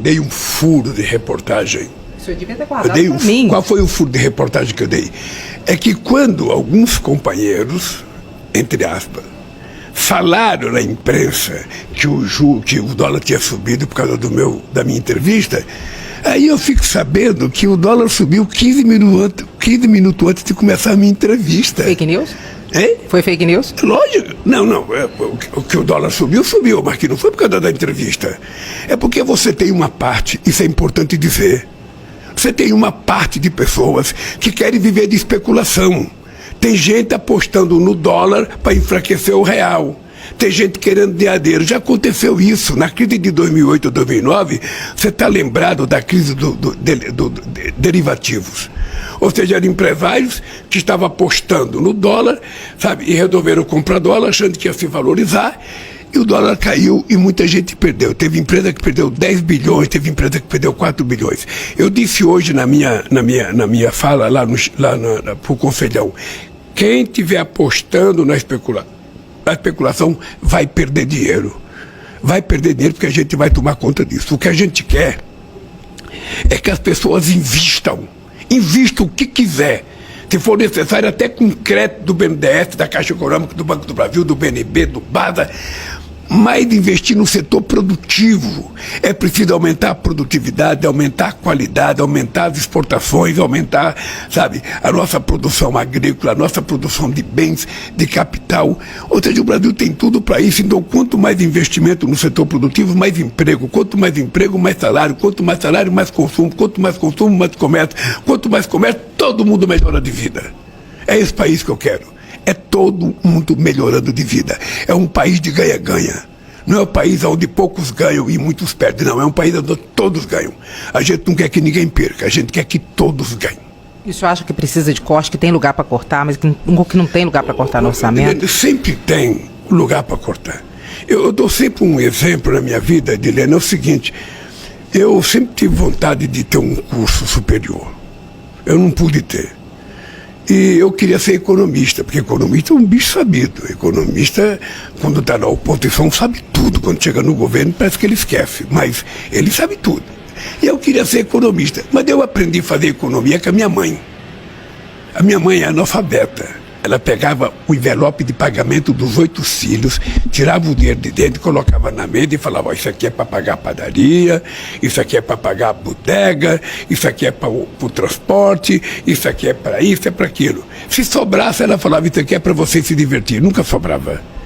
dei um furo de reportagem. O senhor devia ter guardado pra mim. Qual foi o furo de reportagem que eu dei? É que quando alguns companheiros, entre aspas, falaram na imprensa que o dólar tinha subido por causa da minha entrevista, aí eu fico sabendo que o dólar subiu 15 minutos antes de começar a minha entrevista. Fake news? Hein? Foi fake news? Lógico. Não. O que o dólar subiu, mas que não foi por causa da entrevista. É porque você tem uma parte, isso é importante dizer, você tem uma parte de pessoas que querem viver de especulação. Tem gente apostando no dólar para enfraquecer o real. Tem gente querendo diadeiro. Já aconteceu isso. Na crise de 2008, 2009, você está lembrado da crise dos derivativos. Ou seja, eram empresários que estavam apostando no dólar, sabe, e resolveram comprar dólar achando que ia se valorizar, e o dólar caiu e muita gente perdeu. Teve empresa que perdeu 10 bilhões, teve empresa que perdeu 4 bilhões. Eu disse hoje na minha fala lá pro Conselhão, quem estiver apostando na especulação vai perder dinheiro. Vai perder dinheiro porque a gente vai tomar conta disso. O que a gente quer é que as pessoas invistam o que quiser. Se for necessário, até com crédito do BNDES, da Caixa Econômica, do Banco do Brasil, do BNB, do BASA, mas investir no setor produtivo. É preciso aumentar a produtividade, aumentar a qualidade, aumentar as exportações, aumentar, sabe, a nossa produção agrícola, a nossa produção de bens, de capital. Ou seja, o Brasil tem tudo para isso. Então, quanto mais investimento no setor produtivo, mais emprego. Quanto mais emprego, mais salário. Quanto mais salário, mais consumo. Quanto mais consumo, mais comércio. Quanto mais comércio, todo mundo melhora de vida. É esse país que eu quero. É todo mundo melhorando de vida. É um país de ganha-ganha. Não é um país onde poucos ganham e muitos perdem. Não, é um país onde todos ganham. A gente não quer que ninguém perca, a gente quer que todos ganhem. E o senhor acha que precisa de corte, que tem lugar para cortar, mas que não tem lugar para cortar no orçamento? Sempre tem lugar para cortar. Eu dou sempre um exemplo na minha vida, Edilene, é o seguinte: eu sempre tive vontade de ter um curso superior. Eu não pude ter. E eu queria ser economista, porque economista é um bicho sabido. Economista, quando está na oposição, sabe tudo. Quando chega no governo, parece que ele esquece, mas ele sabe tudo. E eu queria ser economista, mas eu aprendi a fazer economia com a minha mãe. A minha mãe é analfabeta. Ela pegava o envelope de pagamento dos 8 filhos, tirava o dinheiro de dentro, colocava na mesa e falava: isso aqui é para pagar a padaria, isso aqui é para pagar a bodega, isso aqui é para o transporte, isso aqui é para isso, é para aquilo. Se sobrasse, ela falava: isso aqui é para você se divertir. Nunca sobrava.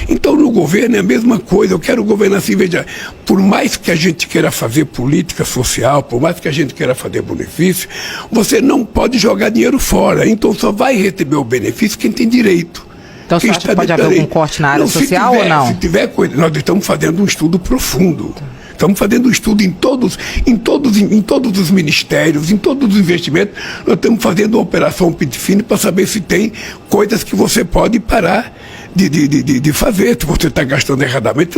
Então, no governo é a mesma coisa. Eu quero governar assim, veja, por mais que a gente queira fazer política social, por mais que a gente queira fazer benefício, você não pode jogar dinheiro fora. Então, só vai receber o benefício quem tem direito. Então, você acha que pode haver algum corte na área social ou não? Se tiver coisa, nós estamos fazendo um estudo profundo. Estamos fazendo um estudo em todos os ministérios, em todos os investimentos. Nós estamos fazendo uma operação Pitfine para saber se tem coisas que você pode parar de fazer. Se você está gastando erradamente,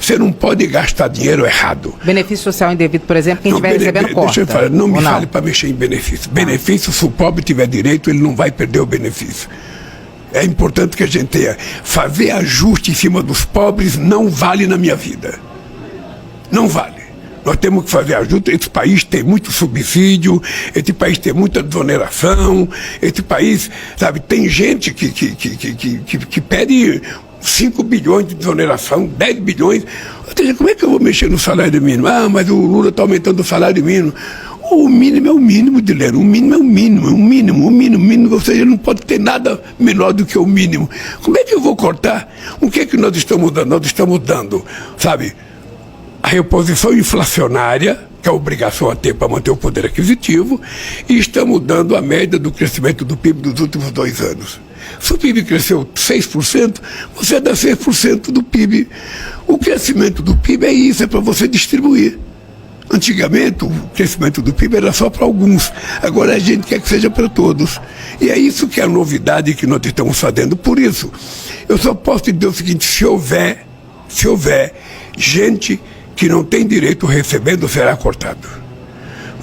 você não pode gastar dinheiro errado. Benefício social indevido, por exemplo, quem estiver recebendo corta. Deixa eu falar, não me fale para mexer em benefício. Benefício, se o pobre tiver direito, ele não vai perder o benefício. É importante que a gente tenha. Fazer ajuste em cima dos pobres não vale na minha vida. Não vale. Nós temos que fazer ajuda. Esse país tem muito subsídio, esse país tem muita desoneração, esse país, sabe, tem gente que pede 5 bilhões de desoneração, 10 bilhões. Ou seja, como é que eu vou mexer no salário mínimo? Ah, mas o Lula está aumentando o salário mínimo. O mínimo é o mínimo, Dileno. O mínimo é o mínimo, o mínimo. Ou seja, não pode ter nada menor do que o mínimo. Como é que eu vou cortar? O que é que nós estamos dando? Nós estamos dando, sabe, a reposição inflacionária, que é a obrigação a ter para manter o poder aquisitivo, e estamos dando a média do crescimento do PIB dos últimos 2 anos. Se o PIB cresceu 6%, você dá 6% do PIB. O crescimento do PIB é isso, é para você distribuir. Antigamente, o crescimento do PIB era só para alguns. Agora a gente quer que seja para todos. E é isso que é a novidade que nós estamos fazendo. Por isso, eu só posso te dizer o seguinte: se houver gente que não tem direito recebendo, será cortado.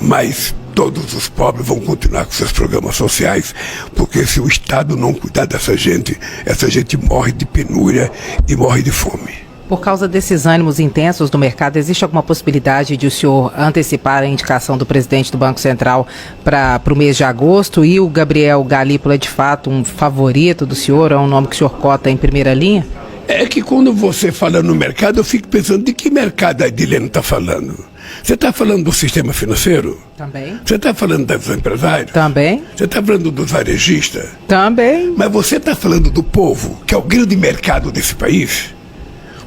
Mas todos os pobres vão continuar com seus programas sociais, porque se o Estado não cuidar dessa gente, essa gente morre de penúria e morre de fome. Por causa desses ânimos intensos do mercado, existe alguma possibilidade de o senhor antecipar a indicação do presidente do Banco Central para o mês de agosto? E o Gabriel Galípolo é de fato um favorito do senhor? É um nome que o senhor cota em primeira linha? É que quando você fala no mercado, eu fico pensando de que mercado a Edilene está falando. Você está falando do sistema financeiro? Também. Você está falando dos empresários? Também. Você está falando dos varejistas? Também. Mas você está falando do povo, que é o grande mercado desse país?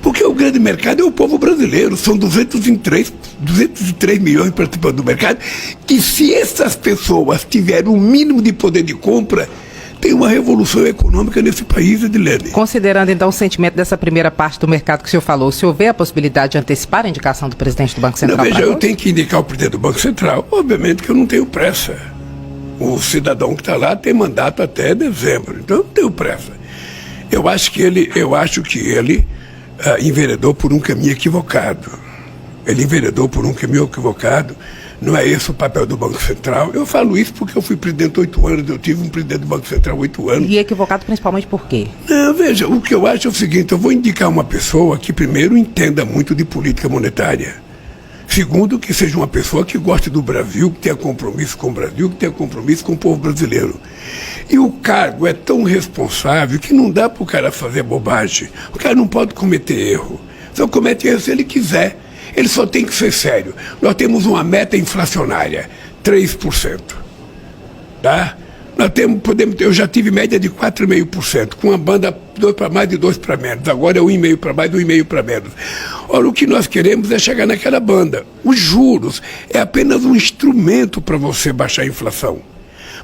Porque o grande mercado é o povo brasileiro, são 203 milhões participando do mercado, que se essas pessoas tiverem o mínimo de poder de compra, tem uma revolução econômica nesse país, Edilene. Considerando então o sentimento dessa primeira parte do mercado que o senhor falou, o senhor vê a possibilidade de antecipar a indicação do presidente do Banco Central? Não, veja, eu tenho que indicar o presidente do Banco Central, obviamente que eu não tenho pressa. O cidadão que está lá tem mandato até dezembro, então eu não tenho pressa. Eu acho que ele enveredou por um caminho equivocado. Ele enveredou por um caminho equivocado. Não é esse o papel do Banco Central. Eu falo isso porque eu fui presidente 8 anos, eu tive um presidente do Banco Central 8 anos. E equivocado principalmente por quê? Não, veja, o que eu acho é o seguinte, eu vou indicar uma pessoa que primeiro entenda muito de política monetária. Segundo, que seja uma pessoa que goste do Brasil, que tenha compromisso com o Brasil, que tenha compromisso com o povo brasileiro. E o cargo é tão responsável que não dá para o cara fazer bobagem. O cara não pode cometer erro. Só comete erro se ele quiser. Ele só tem que ser sério. Nós temos uma meta inflacionária, 3%. Tá? Eu já tive média de 4,5%, com uma banda 2 para mais e 2 para menos. Agora é 1,5 para mais e 1,5 para menos. Ora, o que nós queremos é chegar naquela banda. Os juros é apenas um instrumento para você baixar a inflação.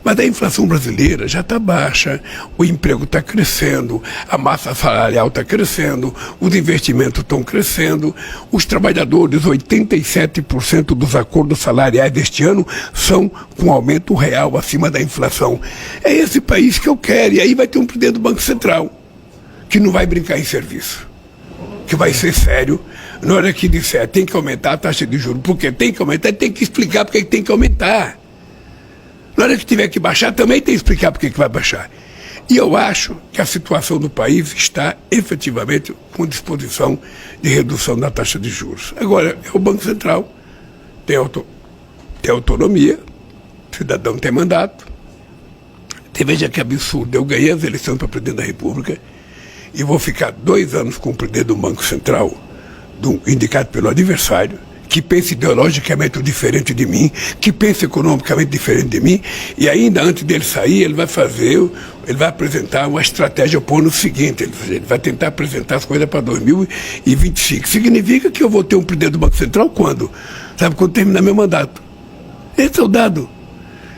Mas a inflação brasileira já está baixa, o emprego está crescendo, a massa salarial está crescendo, os investimentos estão crescendo, os trabalhadores, 87% dos acordos salariais deste ano são com aumento real acima da inflação. É esse país que eu quero, e aí vai ter um presidente do Banco Central, que não vai brincar em serviço, que vai ser sério. Na hora que disser tem que aumentar a taxa de juros, porque tem que aumentar, tem que explicar porque tem que aumentar. Na hora que tiver que baixar, também tem que explicar por que vai baixar. E eu acho que a situação do país está efetivamente com disposição de redução da taxa de juros. Agora, é o Banco Central, tem autonomia, o cidadão tem mandato. Veja que absurdo, eu ganhei as eleições para presidente da República e vou ficar 2 anos com o presidente do Banco Central, indicado pelo adversário, que pensa ideologicamente diferente de mim, que pensa economicamente diferente de mim, e ainda antes dele sair, ele vai apresentar uma estratégia para o ano seguinte, ele vai tentar apresentar as coisas para 2025. Significa que eu vou ter um presidente do Banco Central quando? Sabe, quando terminar meu mandato. Esse é o dado.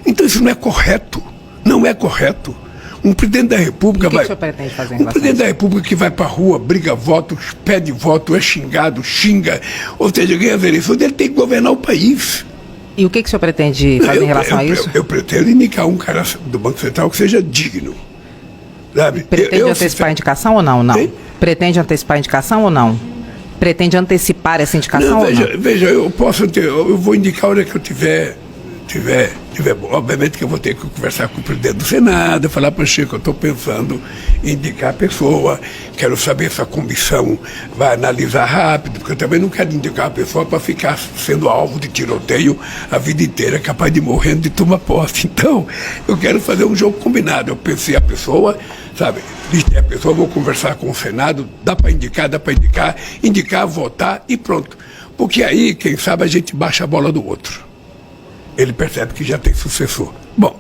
Então isso não é correto. Não é correto. Um presidente da República vai... O que o senhor pretende fazer em relação a isso? presidente da República que vai para a rua, briga voto, pede voto, é xingado, xinga, ou seja, ganha as eleições, ele tem que governar o país. E o que o senhor pretende fazer em relação a isso? Eu pretendo indicar um cara do Banco Central que seja digno. Sabe? Pretende antecipar a indicação ou não? Não. Pretende antecipar a indicação ou não? Pretende antecipar essa indicação ou não? Veja, eu vou indicar a hora que eu tiver obviamente que eu vou ter que conversar com o presidente do Senado, falar para o Chico, eu estou pensando em indicar a pessoa, quero saber se a comissão vai analisar rápido, porque eu também não quero indicar a pessoa para ficar sendo alvo de tiroteio a vida inteira, capaz de morrendo de tomar posse. Então, eu quero fazer um jogo combinado. Eu pensei a pessoa, sabe, listei a pessoa, vou conversar com o Senado, dá para indicar, votar e pronto. Porque aí, quem sabe, a gente baixa a bola do outro. Ele percebe que já tem sucessor. Bom.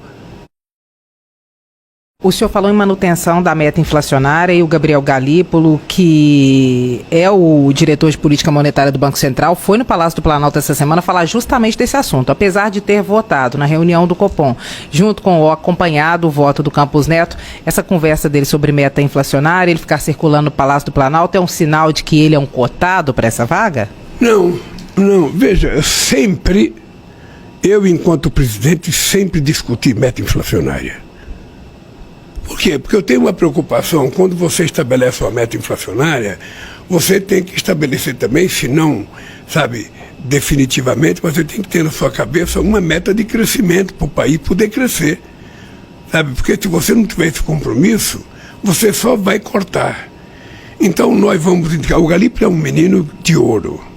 O senhor falou em manutenção da meta inflacionária e o Gabriel Galípolo, que é o diretor de política monetária do Banco Central, foi no Palácio do Planalto essa semana falar justamente desse assunto, apesar de ter votado na reunião do Copom, junto com o acompanhado o voto do Campos Neto. Essa conversa dele sobre meta inflacionária, ele ficar circulando no Palácio do Planalto, é um sinal de que ele é um cotado para essa vaga? Não, veja, eu, enquanto presidente, sempre discuti meta inflacionária. Por quê? Porque eu tenho uma preocupação, quando você estabelece uma meta inflacionária, você tem que estabelecer também, se não, sabe, definitivamente, você tem que ter na sua cabeça uma meta de crescimento para o país poder crescer. Sabe? Porque se você não tiver esse compromisso, você só vai cortar. Então nós vamos indicar, o Galípolo é um menino de ouro.